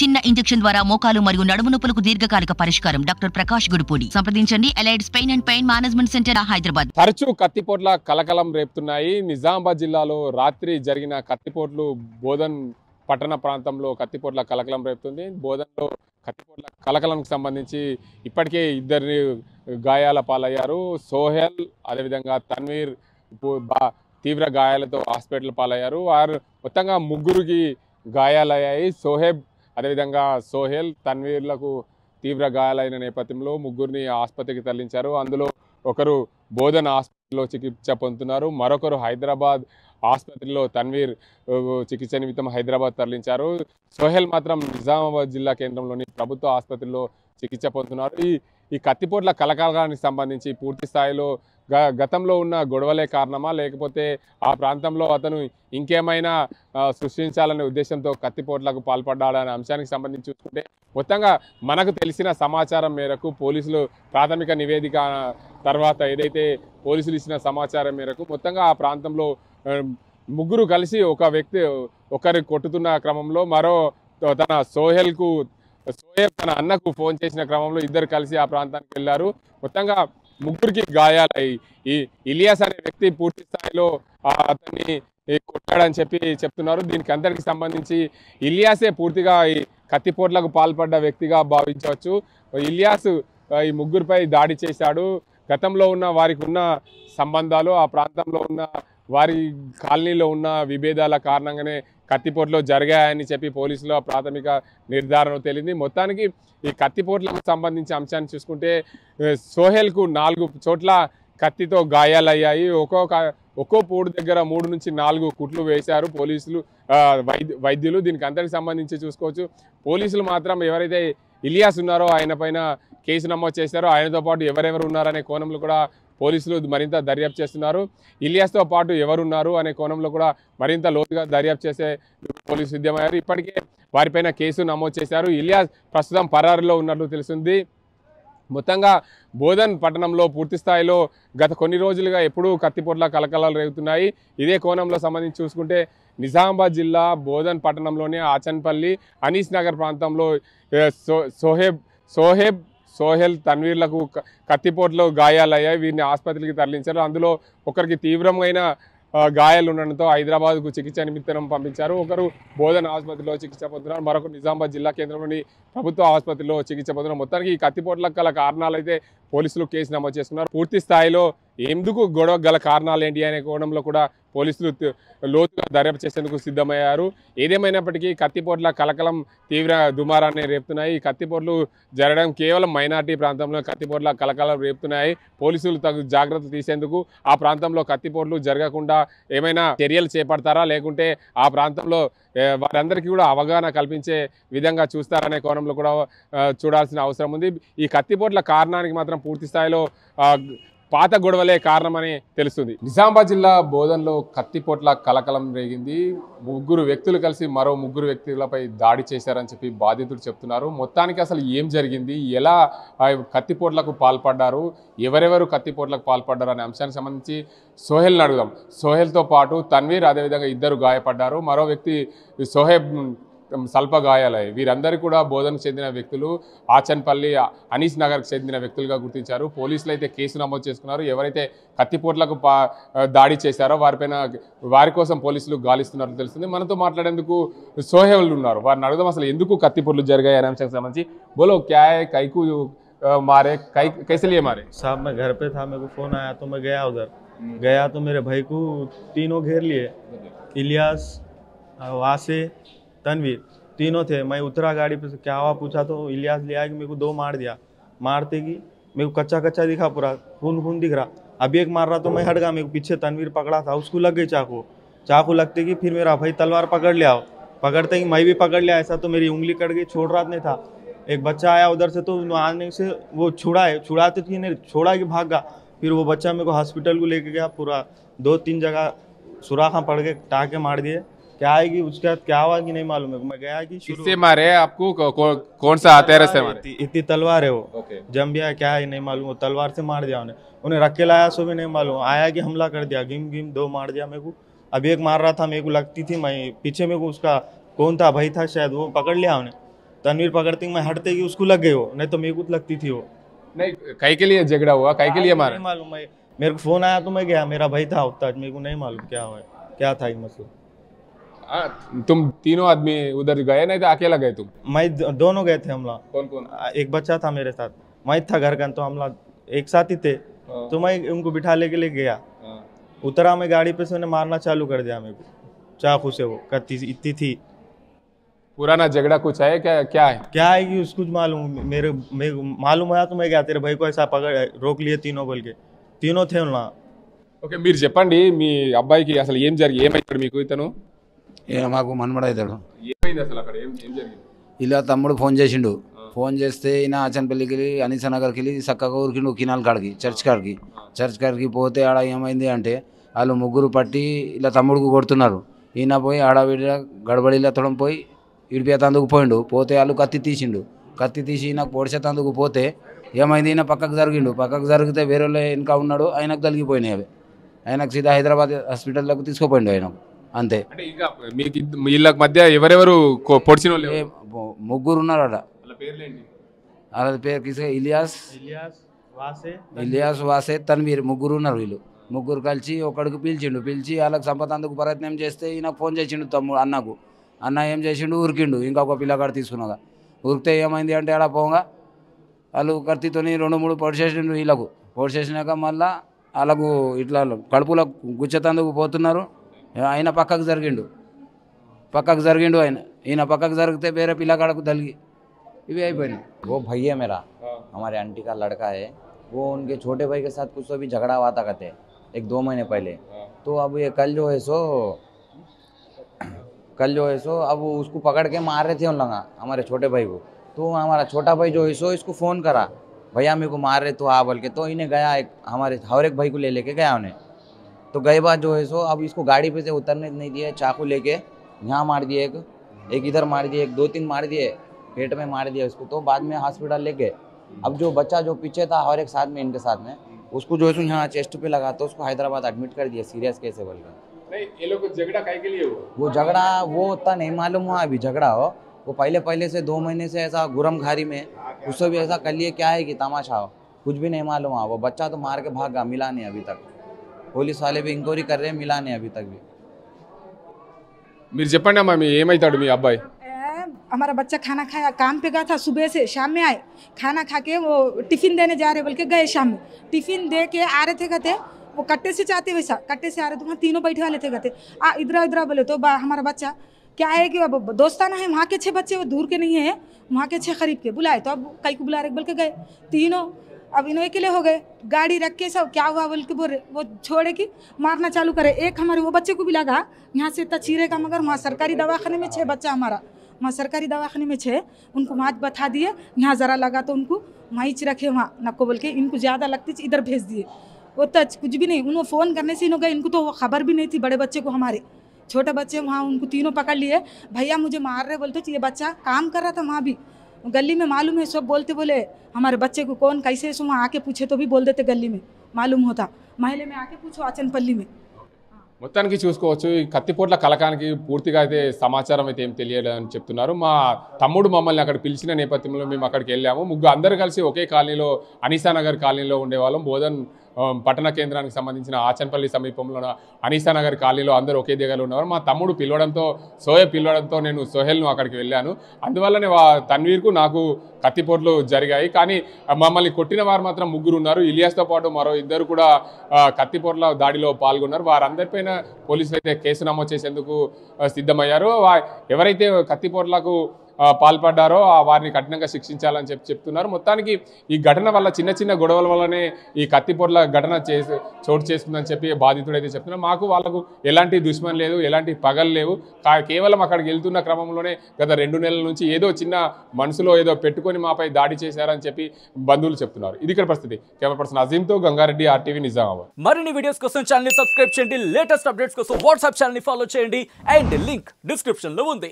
చిన్న ఇంజెక్షన్ ద్వారా మోకాలు మరియు నడుము నొప్పులకు దీర్ఘకాలిక పరిష్కారం. డాక్టర్ ప్రకాష్ గుడిపూడి. సంప్రదించండి. Allieds pain and pain management centre, Hyderabad. తరచూ కత్తిపోట్ల కలకలం రేపుతున్నాయి. నిజామాబాద్ జిల్లాలో రాత్రి జరిగిన కత్తిపోట్లు బోధన్ పట్టణ ప్రాంతంలో కత్తిపోట్ల కలకలం రేపుతుంది. బోధన్లో కత్తిపోట్ల కలకలంకు సంబంధించి ఇప్పటికే ఇద్దరు గాయాల పాలయ్యారు. సోహెల్ అదేవిధంగా తన్వీర్ తీవ్ర గాయాలతో హాస్పిటల్ పాలయ్యారు. వారు మొత్తంగా ముగ్గురికి గాయాలయ్యాయి. అదేవిధంగా సోహెల్, తన్వీర్లకు తీవ్ర గాయాలైన నేపథ్యంలో ముగ్గురిని ఆసుపత్రికి తరలించారు. అందులో ఒకరు బోధన్ హాస్పిటల్లో చికిత్స పొందుతున్నారు. మరొకరు హైదరాబాద్ ఆసుపత్రిలో తన్వీర్ చికిత్స నిమిత్తం హైదరాబాద్ తరలించారు. సోహెల్ మాత్రం నిజామాబాద్ జిల్లా కేంద్రంలోని ప్రభుత్వ ఆసుపత్రిలో చికిత్స పొందుతున్నారు. ఈ కత్తిపోట్ల కలకలానికి సంబంధించి పూర్తి స్థాయిలో గతంలో ఉన్న గొడవలే కారణమా, లేకపోతే ఆ ప్రాంతంలో అతను ఇంకేమైనా సృష్టించాలనే ఉద్దేశంతో కత్తిపోట్లకు పాల్పడ్డాడనే అంశానికి సంబంధించి చూసుకుంటే మొత్తంగా మనకు తెలిసిన సమాచారం మేరకు పోలీసులు ప్రాథమిక నివేదిక తర్వాత ఏదైతే పోలీసులు ఇచ్చిన సమాచారం మేరకు మొత్తంగా ఆ ప్రాంతంలో ముగ్గురు కలిసి ఒకరి కొట్టుతున్న క్రమంలో సోహెల్ తన అన్నకు ఫోన్ చేసిన క్రమంలో ఇద్దరు కలిసి ఆ ప్రాంతానికి వెళ్ళారు. మొత్తంగా ముగ్గురికి గాయాలయ్యి ఈ ఇలియాస్ అనే వ్యక్తి పూర్తి స్థాయిలో అతన్ని కొట్టాడని చెప్తున్నారు. దీనికి అందరికి సంబంధించి ఇలియాసే పూర్తిగా ఈ కత్తిపోట్లకు పాల్పడ్డ వ్యక్తిగా భావించవచ్చు. ఇలియాస్ ఈ ముగ్గురిపై దాడి చేశాడు. గతంలో ఉన్న వారికి ఉన్న సంబంధాలు, ఆ ప్రాంతంలో ఉన్న వారి కాలనీలో ఉన్న విభేదాల కారణంగానే కత్తిపోట్లు జరిగాయని పోలీసుల ప్రాథమిక నిర్ధారణ తేలింది. మొత్తానికి ఈ కత్తిపోట్లకు సంబంధించి అంశాన్ని చూసుకుంటే సోహెల్కు 4 చోట్ల కత్తితో గాయాలయ్యాయి. ఒక్కో పోడు దగ్గర 3 నుంచి 4 కుట్లు వేశారు పోలీసులు, వైద్యులు. దీనికి అందరికి సంబంధించి చూసుకోవచ్చు. పోలీసులు మాత్రం ఎవరైతే ఇలియాస్ ఉన్నారో ఆయన పైన కేసు నమోదు చేశారో ఆయనతో పాటు ఎవరెవరు ఉన్నారనే కోణంలో కూడా పోలీసులు మరింత దర్యాప్తు చేస్తున్నారు. ఇలియాస్తో పాటు ఎవరున్నారు అనే కోణంలో కూడా మరింత లోతుగా దర్యాప్తు చేసే పోలీసులు సిద్ధమయ్యారు. ఇప్పటికే వారిపైన కేసు నమోదు చేశారు. ఇలియాస్ ప్రస్తుతం పరారులో ఉన్నట్లు తెలుస్తుంది. మొత్తంగా బోధన్ పట్టణంలో పూర్తి స్థాయిలో గత కొన్ని రోజులుగా ఎప్పుడూ కత్తిపోట్ల కలకలాలు రేగుతున్నాయి. ఇదే కోణంలో సంబంధించి చూసుకుంటే నిజామాబాద్ జిల్లా బోధన్ పట్టణంలోని ఆచన్పల్లి, అనీస్ నగర్ ప్రాంతంలో సోహెల్, తన్వీర్లకు కత్తిపోట్లో గాయాలయ్యాయి. వీరిని ఆసుపత్రికి తరలించారు. అందులో ఒకరికి తీవ్రమైన గాయాలు ఉండడంతో హైదరాబాద్కు చికిత్స నిమిత్తం పంపించారు. ఒకరు బోధన్ ఆసుపత్రిలో చికిత్స పొందుతున్నారు. మరొకరు నిజామాబాద్ జిల్లా కేంద్రంలోని ప్రభుత్వ ఆసుపత్రిలో చికిత్స పొందుతున్నారు. మొత్తానికి ఈ కత్తిపోట్లకు గల కారణాలు అయితే పోలీసులు కేసు నమోదు చేసుకున్నారు. పూర్తి స్థాయిలో ఎందుకు గొడవ గల కారణాలు ఏంటి అనే కోణంలో కూడా పోలీసులు లోతుగా దర్యాప్తు చేసేందుకు సిద్ధమయ్యారు. ఏదేమైనప్పటికీ కత్తిపోట్ల కలకలం తీవ్ర దుమారాన్ని రేపుతున్నాయి. ఈ కత్తిపోట్లు జరగడం కేవలం మైనార్టీ ప్రాంతంలో కత్తిపోట్ల కలకలం రేపుతున్నాయి. పోలీసులు తగు జాగ్రత్తలు తీసేందుకు ఆ ప్రాంతంలో కత్తిపోట్లు జరగకుండా ఏమైనా చర్యలు చేపడతారా, లేకుంటే ఆ ప్రాంతంలో వారందరికీ కూడా అవగాహన కల్పించే విధంగా చూస్తారనే కోణంలో కూడా చూడాల్సిన అవసరం ఉంది. ఈ కత్తిపోట్ల కారణానికి మాత్రం పూర్తి స్థాయిలో పాత గొడవలే కారణమని తెలుస్తుంది. నిజామాబాద్ జిల్లా బోధన్లో కత్తిపోట్ల కలకలం రేగింది. 3 వ్యక్తులు కలిసి మరో 3 వ్యక్తులపై దాడి చేశారని బాధితులు చెప్తున్నారు. మొత్తానికి అసలు ఏం జరిగింది, ఎలా కత్తిపోట్లకు పాల్పడ్డారు, ఎవరెవరు కత్తిపోట్లకు పాల్పడ్డారు అనే అంశానికి సంబంధించి సోహెల్ని అడుగుదాం. సోహెల్తో పాటు తన్వీర్ అదేవిధంగా ఇద్దరు గాయపడ్డారు. మరో వ్యక్తి సోహెబ్ స్వల్ప గాయాలయ్యాయి. వీరందరూ కూడా బోధనకు చెందిన వ్యక్తులు, ఆచన్పల్లి, అనీస్ నగర్కి చెందిన వ్యక్తులుగా గుర్తించారు. పోలీసులు అయితే కేసు నమోదు చేసుకున్నారు. ఎవరైతే కత్తిపోట్లకు దాడి చేశారో వారి కోసం పోలీసులు గాలిస్తున్నట్లు తెలుస్తుంది. మనతో మాట్లాడేందుకు సోహెల్ ఉన్నారు. వారిని అడుగుదాం అసలు ఎందుకు కత్తిపోట్లు జరిగాయి అనే అంశానికి సంబంధించి. బోలో క్యా హై, కైకు मारे, कैसे लिए मारे? साहब मैं घर पे था, मेरे को फोन आया तो मैं गया उधर। गया तो मेरे भाई को तीनों घेर लिए, इलियास, वासे, तनवीर, तीनों थे। मैं उतरा गाड़ी पे से, क्या हुआ पूछा तो इलियास ले आया कि मेरे को 2 मार दिया। मारते कि मेरे को कच्चा कच्चा दिखा, पूरा खून दिख रहा। अभी एक मार रहा तो मैं हट गया, मेरे को पीछे तनवीर पकड़ा था, उसको लग गई चाकू लगते कि फिर मेरा भाई तलवार पकड़ लिया। पकड़ते ही मैं भी पकड़ लिया, ऐसा तो मेरी उंगली कट गई, छोड़ रहा नहीं था। एक बच्चा आया उधर से तो आने से वो छुड़ाते थे, नहीं छोड़ा कि भाग गया। फिर वो बच्चा मेरे को हॉस्पिटल को लेके गया, पूरा 2-3 जगह सुराखा पड़ के टाके मार दिए। क्या है कि उसके बाद क्या हुआ कि नहीं मालूम है। मैं गया कि किससे मारे आपको, कौन सा हथियार से मारे? इतनी तलवार है वो, जम्बिया क्या है नहीं मालूम, वो तलवार से मार दिया उन्हें रख के लाया, सो भी नहीं मालूम। आया कि हमला कर दिया, घिम 2 मार दिया मेरे को। अभी एक मार रहा था, मेरे को लगती थी, मैं पीछे मेरे को उसका कौन था भाई था शायद, वो पकड़ लिया उन्हें। तनवीर पकड़ते ही मैं हटते ही उसको लग गई हो, नहीं तो मेरे को लगती थी वो। नहीं कई के लिए झगड़ा हुआ, कई के लिए मारा? नहीं मालूम, मैं मेरे को फोन आया तो मैं गया, मेरा भाई था उतना, मेरे को नहीं मालूम क्या हुआ, क्या था ये मसला। तुम तीनों आदमी उधर गए नहीं तो अकेला गए तुम? मैं दोनों गए थे हमला। कौन कौन? एक बच्चा था मेरे साथ, मैं था घर का, तो हमला एक साथ ही थे। तो मैं उनको बिठा लेके गया, उतरा मैं गाड़ी पे से, उन्हें मारना चालू कर दिया मेरे को चाकू से। वो कत्ती इतनी थी। पुराना झगड़ा कुछ है क्या? क्या है? क्या है कि उसको मालूम, मेरे मालूम हुआ तो मैं गया, तेरे भाई को ऐसा पकड़ रोक लिए तीनों, बोल के तीनों थे उन्ना। ఓకే, మీరు చెప్పండి మీ అబ్బాయికి అసలు ఏమైతాడు మీకు ఇతను? మాకు మనమడవుతాడు. ఏమైంది అసలు అక్కడ? ఏం జరిగింది? ఇలా తమ్ముడు ఫోన్ చేసిండు. ఫోన్ చేస్తే ఈయన ఆచన్పల్లికి వెళ్ళి అనీసా నగర్కి వెళ్ళి చక్కగా ఊరికిండు కినాల్ కాడికి, చర్చ్ కాడికి పోతే ఆడ ఏమైంది అంటే వాళ్ళు ముగ్గురు పట్టి ఇలా తమ్ముడికి కొడుతున్నారు. ఈయన పోయి ఆడవిడ గడబడిలో తొడం పోయి ఇడిపేతందుకు పోయిండు. పోతే వాళ్ళు కత్తి తీసి ఈయనకు పొడిచేతందుకు పోతే ఏమైంది, ఈయన పక్కకు జరిగితే వేరే వాళ్ళు ఇంకా ఉన్నాడు, ఆయనకు తలిగిపోయినాయి. అవి ఆయనకు సీదా హైదరాబాద్ హాస్పిటల్లోకి తీసుకుపోయిండు ఆయనకు, అంతే. అంటే ఇంకా మీకు వీళ్ళ మధ్య ఎవరెవరు పొడిచిన వాళ్ళు? ముగ్గురు ఉన్నారట. పేర్లేంటి? వాళ్ళ పేరు ఇలియాస్ వాసే తన్వీర్, ముగ్గురు ఉన్నారు. వీళ్ళు ముగ్గురు కలిసి ఒకడికి పిలిచి వాళ్ళకి సంపతందుకు ప్రయత్నం చేస్తే ఈయనకు ఫోన్ చేసిండు తమ్ముడు అన్న ఏం చేసిండు, ఉరికిండు. ఇంకొక పిల్లగాడు తీసుకున్నాగా ఉరికితే ఏమైంది అంటే ఆడ పోగా వాళ్ళు కత్తితోని 2-3 పొడిచేసిండు. వీళ్ళకు పొడిచేసినాక మళ్ళా వాళ్ళకు ఇట్లా కడుపులో గుచ్చేతందుకు పోతున్నారు. ఆయన పక్కకు జరిగిండు ఈయన పక్కకు జరిగితే వేరే పిల్లగాడకు తలిగి ఇవి అయిపోయినాయి. वो भाई है मेरा, हमारे आंटी का लड़का है। वो उनके छोटे भाई के साथ कुछ तो भी झगड़ा हुआ था कहते 1-2 महीने पहले। तो अब ये कल जो है सो अब उसको पकड़ के मार रहे थे उन लोग हमारे छोटे भाई को। तो हमारा छोटा भाई जो है सो इसको फ़ोन करा, भैया मेरे को मार रहे तो बोल के। तो इन्हें गया हमारे हर एक भाई को लेके गया उन्हें। तो गए बाद जो है सो अब इसको गाड़ी पे से उतरने नहीं दिए, चाकू लेके यहाँ मार दिए, एक इधर मार दिए, 2-3 मार दिए, पेट में मार दिया उसको। तो बाद में हॉस्पिटल ले गए। अब जो बच्चा जो पीछे था और एक साथ में इनके साथ में, उसको जो है यहाँ चेस्ट पे लगा, तो उसको हैदराबाद एडमिट कर दिया, सीरियस केस है बोल के। नहीं ये लोग झगड़ा काहे के लिए हुआ? वो झगड़ा वो उतना नहीं मालूम हुआ अभी झगड़ा हो। वो पहले से 2 महीने से ऐसा गुरम घारी में उससे भी ऐसा कर लिए, क्या है कि तमाशा हो, कुछ भी नहीं मालूम हुआ। वो बच्चा तो मार के भागा, मिला नहीं अभी तक। पुलिस वाले भी इंक्वायरी कर रहे हैं, मिला नहीं अभी तक भी। మీరు చెప్పండి అమ్మా, మీ ఏమైతాడు మీ అబ్బాయి? हमारा बच्चा खाना खाया, काम पे गया था, सुबह से शाम में आए, खाना खा के वो टिफ़िन देने जा रहे बोल के गए। शाम में टिफ़िन दे के आ रहे थे, कहते वो कट्टे से चाहते वैसा कट्टे से आ रहे थे, वहाँ तीनों बैठे वाले थे, कहते इधर बोले। तो हमारा बच्चा क्या है कि अब दोस्ताना है, वहाँ के 6 बच्चे, वो दूर के नहीं है, वहाँ के 6 खरीद के बुलाए। तो अब कई को बुला रहे बोल के गए तीनों। अब इन्हों अकेले हो गए, गाड़ी रख के सब क्या हुआ बोल के बोल रहे, वो छोड़े कि मारना चालू करे। एक हमारे वो बच्चे को भी लगा यहाँ से इतना चीरेगा, मगर वहाँ सरकारी दवाखाने में 6 बच्चा हमारा, वहाँ सरकारी दवाखाने में 6, उनको वहाँ बता दिए, यहाँ ज़रा लगा तो उनको वहीं रखे, वहाँ नको बोल के। इनको ज़्यादा लगती थी, इधर भेज दिए। वो तच कुछ भी नहीं, उन्होंने फ़ोन करने से इन्हों गए, इनको तो खबर भी नहीं थी। बड़े बच्चे को, हमारे छोटे बच्चे वहाँ, उनको तीनों पकड़ लिए, भैया मुझे मार रहे बोलते। ये बच्चा काम कर रहा था वहाँ भी गली में, मालूम है सब बोले हमारे बच्चे को कौन कैसे, वहाँ आके पूछे तो भी बोल देते, गली में मालूम होता, महल्ले में आके पूछो आचनपल्ली में। మొత్తానికి చూసుకోవచ్చు ఈ కత్తిపోట్ల కలకానికి పూర్తిగా అయితే సమాచారం అయితే ఏం తెలియదని చెప్తున్నారు. మా తమ్ముడు మమ్మల్ని అక్కడ పిలిచిన నేపథ్యంలో మేము అక్కడికి వెళ్ళాము. అందరూ కలిసి ఒకే కాలనీలో, అనీసా నగర్ కాలనీలో ఉండేవాళ్ళం. బోధన్ పట్టణ కేంద్రానికి సంబంధించిన ఆచన్పల్లి సమీపంలో అనీసా నగర్ కాలనీలో అందరూ ఒకే దగ్గర ఉన్నారు. మా తమ్ముడు పిలవడంతో నేను సోహెల్ను అక్కడికి వెళ్ళాను. అందువల్లనే తన్వీర్కు నాకు కత్తిపోట్లు జరిగాయి. కానీ మమ్మల్ని కొట్టిన వారు మాత్రం 3 ఉన్నారు. ఇలియాస్తో పాటు మరో 2 కూడా కత్తిపోట్ల దాడిలో పాల్గొన్నారు. వారందరిపైన పోలీసులు అయితే కేసు నమోదు చేసేందుకు సిద్ధమయ్యారు. ఎవరైతే కత్తిపోట్లకు పాల్పడ్డారో వారిని కఠినంగా శిక్షించాలని చెప్తున్నారు. మొత్తానికి ఈ ఘటన వల్ల చిన్న గొడవల వల్లనే ఈ కత్తిపోట్ల ఘటన చోటు చేసుకుందని చెప్పి బాధితుడైతే చెప్తున్నారు. మాకు వాళ్ళకు ఎలాంటి దుష్మన్ లేదు, ఎలాంటి పగలు లేవు. కేవలం అక్కడికి వెళ్తున్న క్రమంలోనే గత 2 నెలల నుంచి ఏదో చిన్న మనసులో ఏదో పెట్టుకొని మాపై దాడి చేశారని చెప్పి బంధువులు చెప్తున్నారు. ఇది ఇక్కడ పరిస్థితి. కెమెరా పర్సన్ అజీమ్తో గంగారెడ్డి, ఆర్టీవీ, నిజామాబాద్. మరిన్ని వీడియోస్ కోసం ఛానల్ ని సబ్స్క్రైబ్ చేయండి, లేటెస్ట్ అప్డేట్స్ కోసం వాట్సాప్ ఛానల్ ని ఫాలో చేయండి, అండ్ లింక్ డిస్క్రిప్షన్ లో ఉంది.